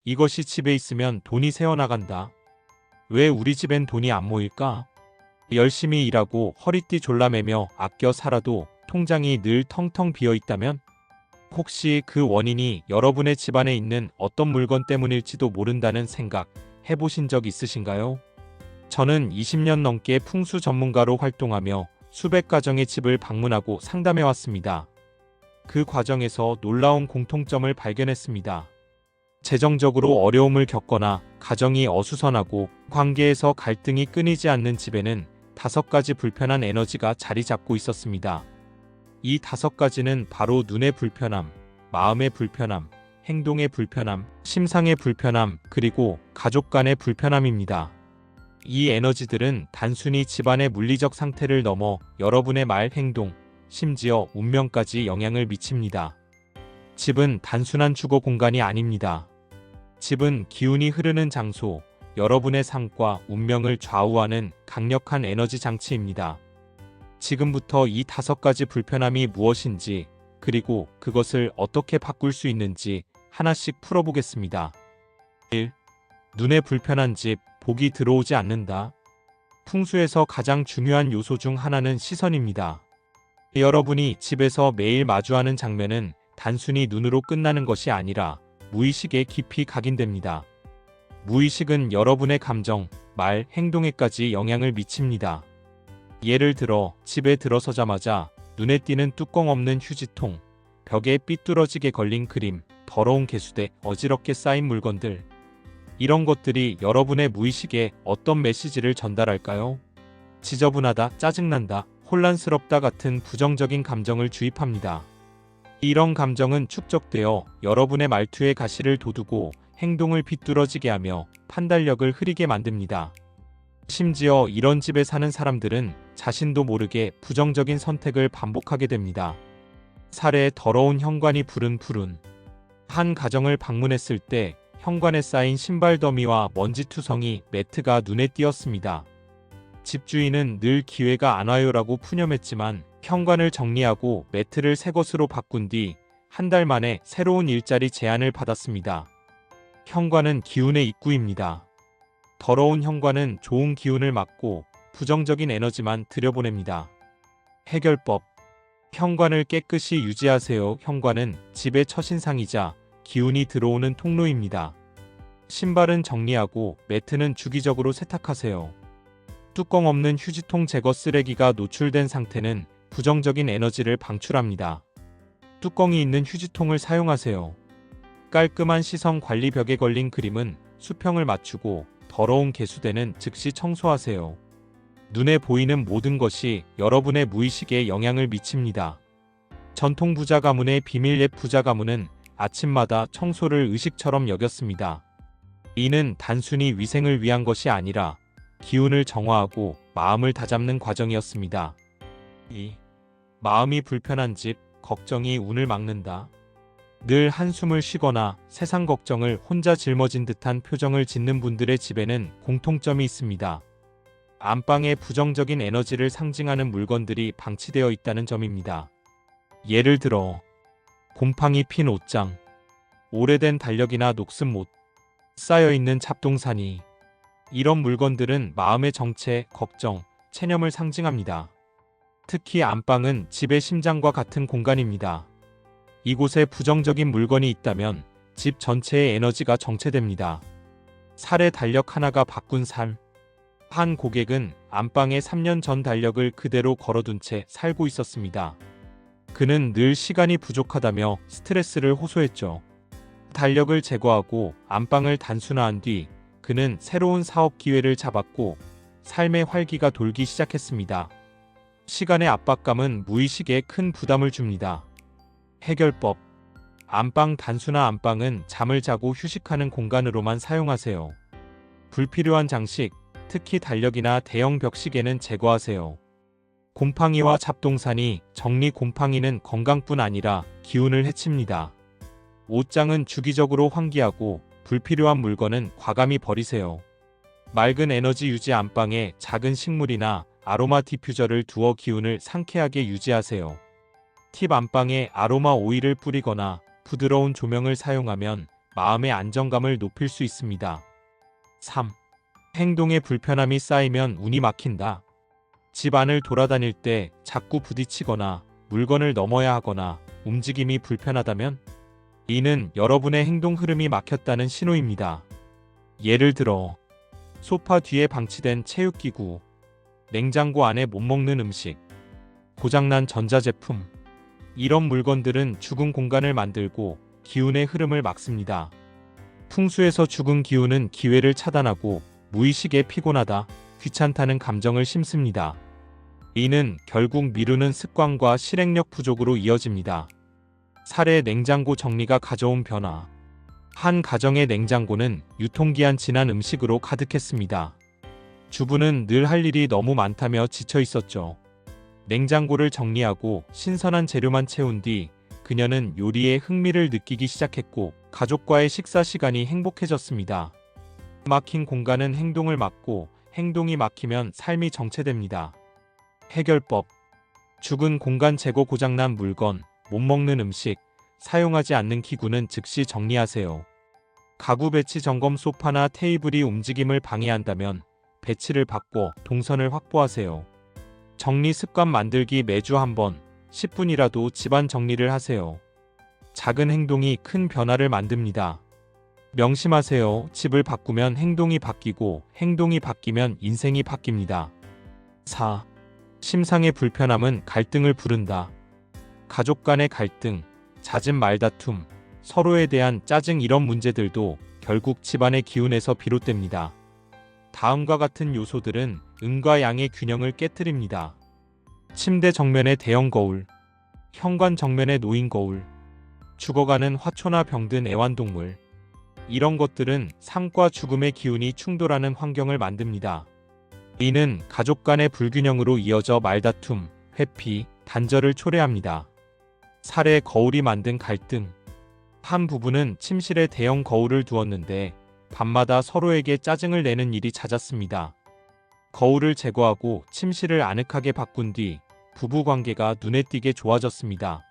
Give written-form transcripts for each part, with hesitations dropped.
이것이 집에 있으면 돈이 새어나간다. 왜 우리 집엔 돈이 안 모일까? 열심히 일하고 허리띠 졸라매며 아껴 살아도 통장이 늘 텅텅 비어 있다면? 혹시 그 원인이 여러분의 집안에 있는 어떤 물건 때문일지도 모른다는 생각 해보신 적 있으신가요? 저는 20년 넘게 풍수 전문가로 활동하며 수백 가정의 집을 방문하고 상담해왔습니다. 그 과정에서 놀라운 공통점을 발견했습니다. 재정적으로 어려움을 겪거나 가정이 어수선하고 관계에서 갈등이 끊이지 않는 집에는 5가지 불편한 에너지가 자리 잡고 있었습니다. 이 5가지는 바로 눈의 불편함, 마음의 불편함, 행동의 불편함, 심상의 불편함, 그리고 가족 간의 불편함입니다. 이 에너지들은 단순히 집안의 물리적 상태를 넘어 여러분의 말, 행동, 심지어 운명까지 영향을 미칩니다. 집은 단순한 주거 공간이 아닙니다. 집은 기운이 흐르는 장소, 여러분의 삶과 운명을 좌우하는 강력한 에너지 장치입니다. 지금부터 이 5가지 불편함이 무엇인지, 그리고 그것을 어떻게 바꿀 수 있는지 하나씩 풀어보겠습니다. 1. 눈에 불편한 집, 복이 들어오지 않는다. 풍수에서 가장 중요한 요소 중 하나는 시선입니다. 여러분이 집에서 매일 마주하는 장면은 단순히 눈으로 끝나는 것이 아니라 무의식에 깊이 각인됩니다. 무의식은 여러분의 감정, 말, 행동에까지 영향을 미칩니다. 예를 들어 집에 들어서자마자 눈에 띄는 뚜껑 없는 휴지통, 벽에 삐뚤어지게 걸린 그림, 더러운 개수대, 어지럽게 쌓인 물건들. 이런 것들이 여러분의 무의식에 어떤 메시지를 전달할까요? 지저분하다, 짜증난다, 혼란스럽다 같은 부정적인 감정을 주입합니다. 이런 감정은 축적되어 여러분의 말투에 가시를 돋우고 행동을 비뚤어지게 하며 판단력을 흐리게 만듭니다. 심지어 이런 집에 사는 사람들은 자신도 모르게 부정적인 선택을 반복하게 됩니다. 사례 더러운 현관이 푸른푸른. 한 가정을 방문했을 때 현관에 쌓인 신발 더미와 먼지투성이 매트가 눈에 띄었습니다. 집주인은 늘 기회가 안 와요라고 푸념했지만 현관을 정리하고 매트를 새 것으로 바꾼 뒤 한 달 만에 새로운 일자리 제안을 받았습니다. 현관은 기운의 입구입니다. 더러운 현관은 좋은 기운을 막고 부정적인 에너지만 들여보냅니다. 해결법. 현관을 깨끗이 유지하세요. 현관은 집의 첫인상이자 기운이 들어오는 통로입니다. 신발은 정리하고 매트는 주기적으로 세탁하세요. 뚜껑 없는 휴지통 제거. 쓰레기가 노출된 상태는 부정적인 에너지를 방출합니다. 뚜껑이 있는 휴지통을 사용하세요. 깔끔한 시선 관리. 벽에 걸린 그림은 수평을 맞추고 더러운 개수대는 즉시 청소하세요. 눈에 보이는 모든 것이 여러분의 무의식에 영향을 미칩니다. 전통 부자 가문의 비밀. 옛 부자 가문은 아침마다 청소를 의식처럼 여겼습니다. 이는 단순히 위생을 위한 것이 아니라 기운을 정화하고 마음을 다잡는 과정이었습니다. 2. 마음이 불편한 집, 걱정이 운을 막는다. 늘 한숨을 쉬거나 세상 걱정을 혼자 짊어진 듯한 표정을 짓는 분들의 집에는 공통점이 있습니다. 안방에 부정적인 에너지를 상징하는 물건들이 방치되어 있다는 점입니다. 예를 들어 곰팡이 핀 옷장, 오래된 달력이나 녹슨 못, 쌓여있는 잡동사니. 이런 물건들은 마음의 정체, 걱정, 체념을 상징합니다. 특히 안방은 집의 심장과 같은 공간입니다. 이곳에 부정적인 물건이 있다면 집 전체의 에너지가 정체됩니다. 사례. 달력 하나가 바꾼 삶. 한 고객은 안방에 3년 전 달력을 그대로 걸어둔 채 살고 있었습니다. 그는 늘 시간이 부족하다며 스트레스를 호소했죠. 달력을 제거하고 안방을 단순화한 뒤 그는 새로운 사업 기회를 잡았고 삶의 활기가 돌기 시작했습니다. 시간의 압박감은 무의식에 큰 부담을 줍니다. 해결법. 안방 단순화. 안방은 잠을 자고 휴식하는 공간으로만 사용하세요. 불필요한 장식, 특히 달력이나 대형 벽시계는 제거하세요. 곰팡이와 잡동사니, 정리. 곰팡이는 건강뿐 아니라 기운을 해칩니다. 옷장은 주기적으로 환기하고 불필요한 물건은 과감히 버리세요. 맑은 에너지 유지. 안방에 작은 식물이나 아로마 디퓨저를 두어 기운을 상쾌하게 유지하세요. 팁. 안방에 아로마 오일을 뿌리거나 부드러운 조명을 사용하면 마음의 안정감을 높일 수 있습니다. 3. 행동에 불편함이 쌓이면 운이 막힌다. 집 안을 돌아다닐 때 자꾸 부딪히거나 물건을 넘어야 하거나 움직임이 불편하다면 이는 여러분의 행동 흐름이 막혔다는 신호입니다. 예를 들어 소파 뒤에 방치된 체육기구, 냉장고 안에 못 먹는 음식, 고장난 전자제품, 이런 물건들은 죽은 공간을 만들고 기운의 흐름을 막습니다. 풍수에서 죽은 기운은 기회를 차단하고 무의식에 피곤하다, 귀찮다는 감정을 심습니다. 이는 결국 미루는 습관과 실행력 부족으로 이어집니다. 사례 냉장고 정리가 가져온 변화. 한 가정의 냉장고는 유통기한 지난 음식으로 가득했습니다. 주부는 늘 할 일이 너무 많다며 지쳐 있었죠. 냉장고를 정리하고 신선한 재료만 채운 뒤 그녀는 요리에 흥미를 느끼기 시작했고 가족과의 식사 시간이 행복해졌습니다. 막힌 공간은 행동을 막고 행동이 막히면 삶이 정체됩니다. 해결법. 죽은 공간 제거. 고장난 물건, 못 먹는 음식, 사용하지 않는 기구는 즉시 정리하세요. 가구 배치 점검. 소파나 테이블이 움직임을 방해한다면 배치를 바꿔 동선을 확보하세요. 정리 습관 만들기. 매주 한번 10분이라도 집안 정리를 하세요. 작은 행동이 큰 변화를 만듭니다. 명심하세요. 집을 바꾸면 행동이 바뀌고 행동이 바뀌면 인생이 바뀝니다. 4. 심상의 불편함은 갈등을 부른다. 가족 간의 갈등, 잦은 말다툼, 서로에 대한 짜증, 이런 문제들도 결국 집안의 기운에서 비롯됩니다. 다음과 같은 요소들은 음과 양의 균형을 깨뜨립니다. 침대 정면의 대형 거울, 현관 정면의 놓인 거울, 죽어가는 화초나 병든 애완동물, 이런 것들은 삶과 죽음의 기운이 충돌하는 환경을 만듭니다. 이는 가족 간의 불균형으로 이어져 말다툼, 회피, 단절을 초래합니다. 사례 거울이 만든 갈등. 한 부부는 침실에 대형 거울을 두었는데 밤마다 서로에게 짜증을 내는 일이 잦았습니다. 거울을 제거하고 침실을 아늑하게 바꾼 뒤 부부 관계가 눈에 띄게 좋아졌습니다.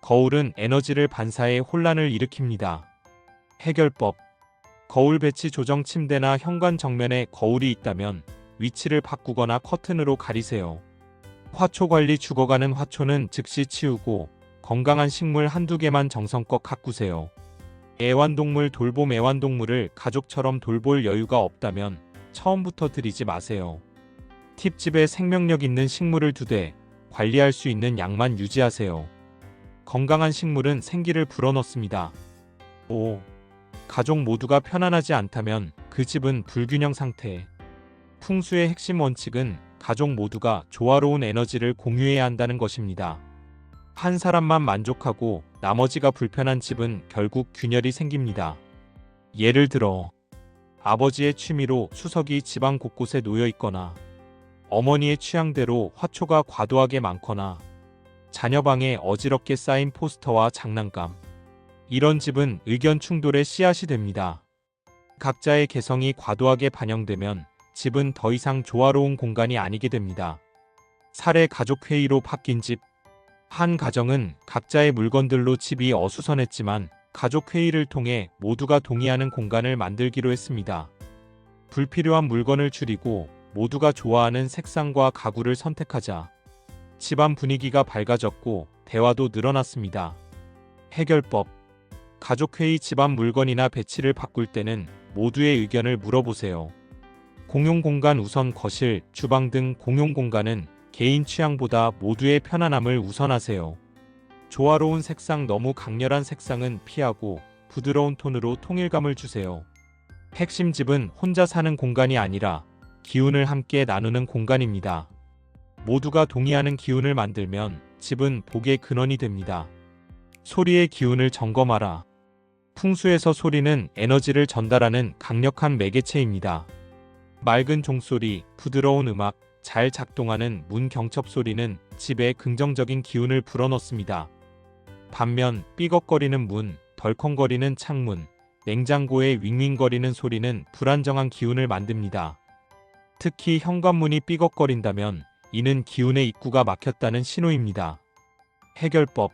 거울은 에너지를 반사해 혼란을 일으킵니다. 해결법. 거울 배치 조정. 침대나 현관 정면에 거울이 있다면 위치를 바꾸거나 커튼으로 가리세요. 화초 관리. 죽어가는 화초는 즉시 치우고 건강한 식물 한두 개만 정성껏 가꾸세요. 애완동물 돌봄. 애완동물을 가족처럼 돌볼 여유가 없다면 처음부터 들이지 마세요. 팁. 집에 생명력 있는 식물을 두되 관리할 수 있는 양만 유지하세요. 건강한 식물은 생기를 불어넣습니다. 5. 가족 모두가 편안하지 않다면 그 집은 불균형 상태. 풍수의 핵심 원칙은 가족 모두가 조화로운 에너지를 공유해야 한다는 것입니다. 한 사람만 만족하고 나머지가 불편한 집은 결국 균열이 생깁니다. 예를 들어 아버지의 취미로 수석이 집안 곳곳에 놓여 있거나 어머니의 취향대로 화초가 과도하게 많거나 자녀 방에 어지럽게 쌓인 포스터와 장난감, 이런 집은 의견 충돌의 씨앗이 됩니다. 각자의 개성이 과도하게 반영되면 집은 더 이상 조화로운 공간이 아니게 됩니다. 사례 가족회의로 바뀐 집. 한 가정은 각자의 물건들로 집이 어수선했지만 가족회의를 통해 모두가 동의하는 공간을 만들기로 했습니다. 불필요한 물건을 줄이고 모두가 좋아하는 색상과 가구를 선택하자 집안 분위기가 밝아졌고 대화도 늘어났습니다. 해결법. 가족회의. 집안 물건이나 배치를 바꿀 때는 모두의 의견을 물어보세요. 공용공간 우선. 거실, 주방 등 공용공간은 개인 취향보다 모두의 편안함을 우선하세요. 조화로운 색상. 너무 강렬한 색상은 피하고 부드러운 톤으로 통일감을 주세요. 핵심. 집은 혼자 사는 공간이 아니라 기운을 함께 나누는 공간입니다. 모두가 동의하는 기운을 만들면 집은 복의 근원이 됩니다. 소리의 기운을 점검하라. 풍수에서 소리는 에너지를 전달하는 강력한 매개체입니다. 맑은 종소리, 부드러운 음악, 잘 작동하는 문 경첩 소리는 집에 긍정적인 기운을 불어넣습니다. 반면 삐걱거리는 문, 덜컹거리는 창문, 냉장고의 윙윙거리는 소리는 불안정한 기운을 만듭니다. 특히 현관문이 삐걱거린다면 이는 기운의 입구가 막혔다는 신호입니다. 해결법.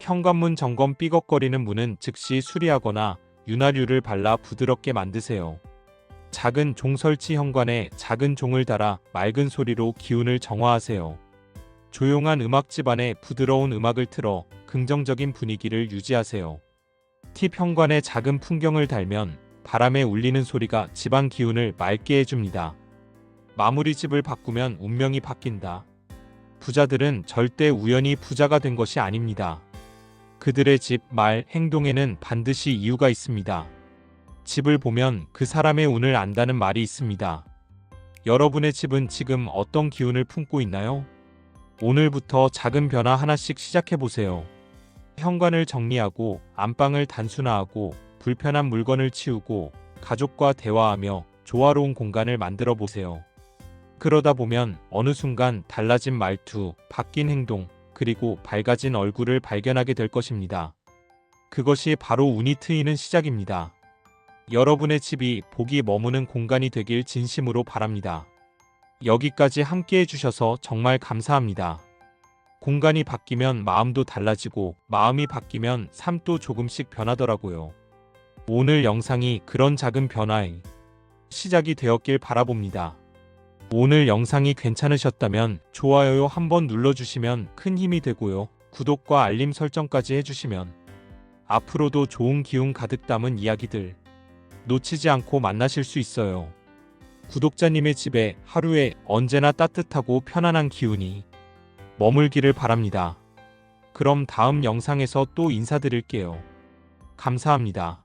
현관문 점검. 삐걱거리는 문은 즉시 수리하거나 윤활유를 발라 부드럽게 만드세요. 작은 종 설치 현관에 작은 종을 달아 맑은 소리로 기운을 정화하세요. 조용한 음악집 안에 부드러운 음악을 틀어 긍정적인 분위기를 유지하세요. 팁 현관에 작은 풍경을 달면 바람에 울리는 소리가 집안 기운을 맑게 해줍니다. 마무리 집을 바꾸면 운명이 바뀐다. 부자들은 절대 우연히 부자가 된 것이 아닙니다. 그들의 집, 말, 행동에는 반드시 이유가 있습니다. 집을 보면 그 사람의 운을 안다는 말이 있습니다. 여러분의 집은 지금 어떤 기운을 품고 있나요? 오늘부터 작은 변화 하나씩 시작해보세요. 현관을 정리하고 안방을 단순화하고 불편한 물건을 치우고 가족과 대화하며 조화로운 공간을 만들어 보세요. 그러다 보면 어느 순간 달라진 말투, 바뀐 행동, 그리고 밝아진 얼굴을 발견하게 될 것입니다. 그것이 바로 운이 트이는 시작입니다. 여러분의 집이 복이 머무는 공간이 되길 진심으로 바랍니다. 여기까지 함께 해주셔서 정말 감사합니다. 공간이 바뀌면 마음도 달라지고 마음이 바뀌면 삶도 조금씩 변하더라고요. 오늘 영상이 그런 작은 변화의 시작이 되었길 바라봅니다. 오늘 영상이 괜찮으셨다면 좋아요 한번 눌러주시면 큰 힘이 되고요. 구독과 알림 설정까지 해주시면 앞으로도 좋은 기운 가득 담은 이야기들 놓치지 않고 만나실 수 있어요. 구독자님의 집에 하루에 언제나 따뜻하고 편안한 기운이 머물기를 바랍니다. 그럼 다음 영상에서 또 인사드릴게요. 감사합니다.